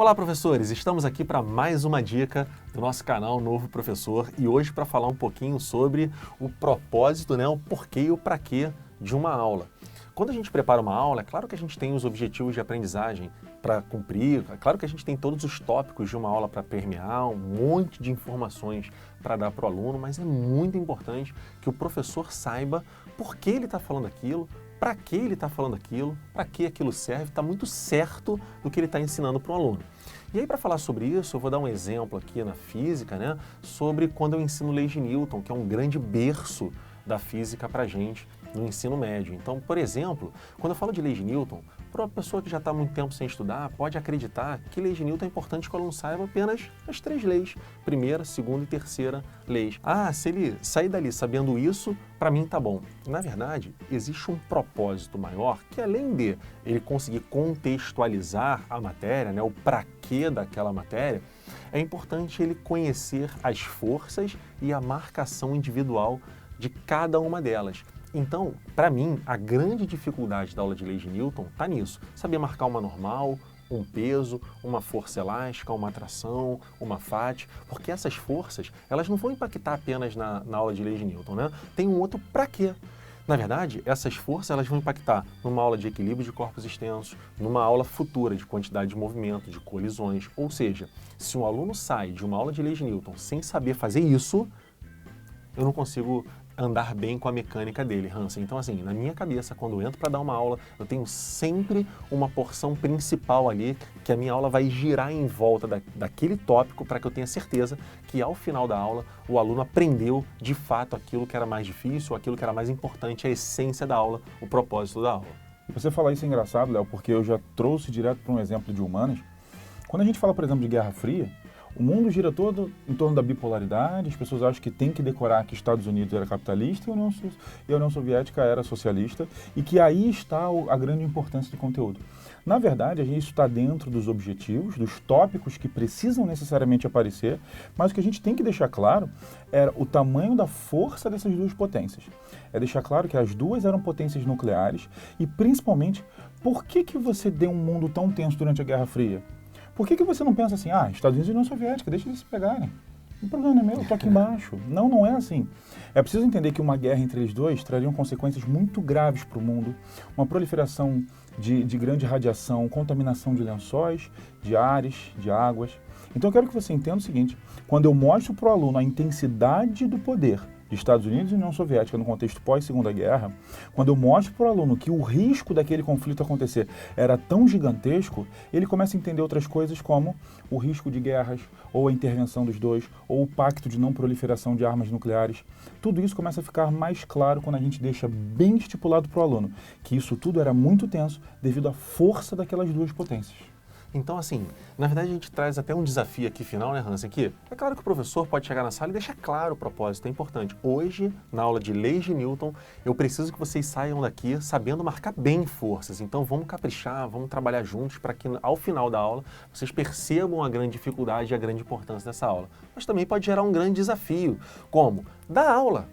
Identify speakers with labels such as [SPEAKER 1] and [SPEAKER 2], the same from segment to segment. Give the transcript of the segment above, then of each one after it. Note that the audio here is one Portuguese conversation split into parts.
[SPEAKER 1] Olá, professores! Estamos aqui para mais uma dica do nosso canal Novo Professor e hoje para falar um pouquinho sobre o propósito, o porquê e o para quê de uma aula. Quando a gente prepara uma aula, é claro que a gente tem os objetivos de aprendizagem para cumprir, é claro que a gente tem todos os tópicos de uma aula para permear, um monte de informações para dar para o aluno, mas é muito importante que o professor saiba por que ele está falando aquilo, para que ele está falando aquilo, para que aquilo serve, está muito certo do que ele está ensinando para o aluno. E aí, para falar sobre isso, eu vou dar um exemplo aqui na física, sobre quando eu ensino leis de Newton, que é um grande berço da física para a gente no ensino médio. Então, por exemplo, quando eu falo de leis de Newton, para uma pessoa que já está há muito tempo sem estudar, pode acreditar que leis de Newton é importante que o aluno saiba apenas as 3 leis, primeira, segunda e terceira leis. Ah, se ele sair dali sabendo isso, para mim tá bom. Na verdade, existe um propósito maior que além de ele conseguir contextualizar a matéria, o para quê daquela matéria, é importante ele conhecer as forças e a marcação individual de cada uma delas. Então, para mim, a grande dificuldade da aula de leis de Newton está nisso. Saber marcar uma normal, um peso, uma força elástica, uma atração, uma fat, porque essas forças, elas não vão impactar apenas na aula de leis de Newton, Tem um outro para quê. Na verdade, essas forças elas vão impactar numa aula de equilíbrio de corpos extensos, numa aula futura de quantidade de movimento, de colisões. Ou seja, se um aluno sai de uma aula de leis de Newton sem saber fazer isso, eu não consigo andar bem com a mecânica dele, Hansen. Então, assim, na minha cabeça, quando eu entro para dar uma aula, eu tenho sempre uma porção principal ali, que a minha aula vai girar em volta daquele tópico para que eu tenha certeza que, ao final da aula, o aluno aprendeu, de fato, aquilo que era mais difícil, aquilo que era mais importante, a essência da aula, o propósito da aula.
[SPEAKER 2] Você falar isso é engraçado, Léo, porque eu já trouxe direto para um exemplo de humanas. Quando a gente fala, por exemplo, de Guerra Fria, o mundo gira todo em torno da bipolaridade, as pessoas acham que tem que decorar que Estados Unidos era capitalista e a União Soviética era socialista, e que aí está a grande importância do conteúdo. Na verdade, isso está dentro dos objetivos, dos tópicos que precisam necessariamente aparecer, mas o que a gente tem que deixar claro é o tamanho da força dessas duas potências. É deixar claro que as duas eram potências nucleares e, principalmente, por que você deu um mundo tão tenso durante a Guerra Fria? Por que você não pensa assim, Estados Unidos e União Soviética, deixa eles se pegarem. O problema é meu, eu tô aqui embaixo. Não é assim. É preciso entender que uma guerra entre eles dois traria consequências muito graves para o mundo, uma proliferação de grande radiação, contaminação de lençóis, de ares, de águas. Então eu quero que você entenda o seguinte, quando eu mostro para o aluno a intensidade do poder de Estados Unidos e União Soviética no contexto pós-Segunda Guerra, quando eu mostro para o aluno que o risco daquele conflito acontecer era tão gigantesco, ele começa a entender outras coisas como o risco de guerras, ou a intervenção dos dois, ou o pacto de não proliferação de armas nucleares. Tudo isso começa a ficar mais claro quando a gente deixa bem estipulado para o aluno que isso tudo era muito tenso devido à força daquelas duas potências.
[SPEAKER 1] Então, assim, na verdade a gente traz até um desafio aqui final, Hansen, que é claro que o professor pode chegar na sala e deixar claro o propósito, é importante. Hoje, na aula de leis de Newton, eu preciso que vocês saiam daqui sabendo marcar bem forças. Então, vamos caprichar, vamos trabalhar juntos para que, ao final da aula, vocês percebam a grande dificuldade e a grande importância dessa aula. Mas também pode gerar um grande desafio, como dar aula.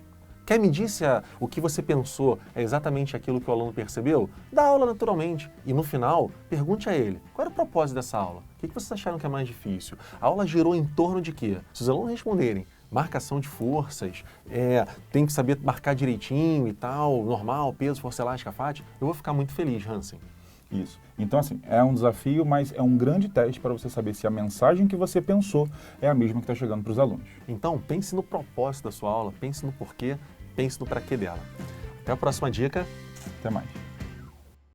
[SPEAKER 1] Quer medir se o que você pensou é exatamente aquilo que o aluno percebeu? Dá aula naturalmente. E no final, pergunte a ele, qual era o propósito dessa aula? O que vocês acharam que é mais difícil? A aula girou em torno de quê? Se os alunos responderem, marcação de forças, tem que saber marcar direitinho e tal, normal, peso, força elástica, fat, eu vou ficar muito feliz, Hansen.
[SPEAKER 2] Isso. Então, assim, é um desafio, mas é um grande teste para você saber se a mensagem que você pensou é a mesma que está chegando para os alunos.
[SPEAKER 1] Então, pense no propósito da sua aula, pense no porquê, pense no para quê dela. Até a próxima dica.
[SPEAKER 2] Até mais.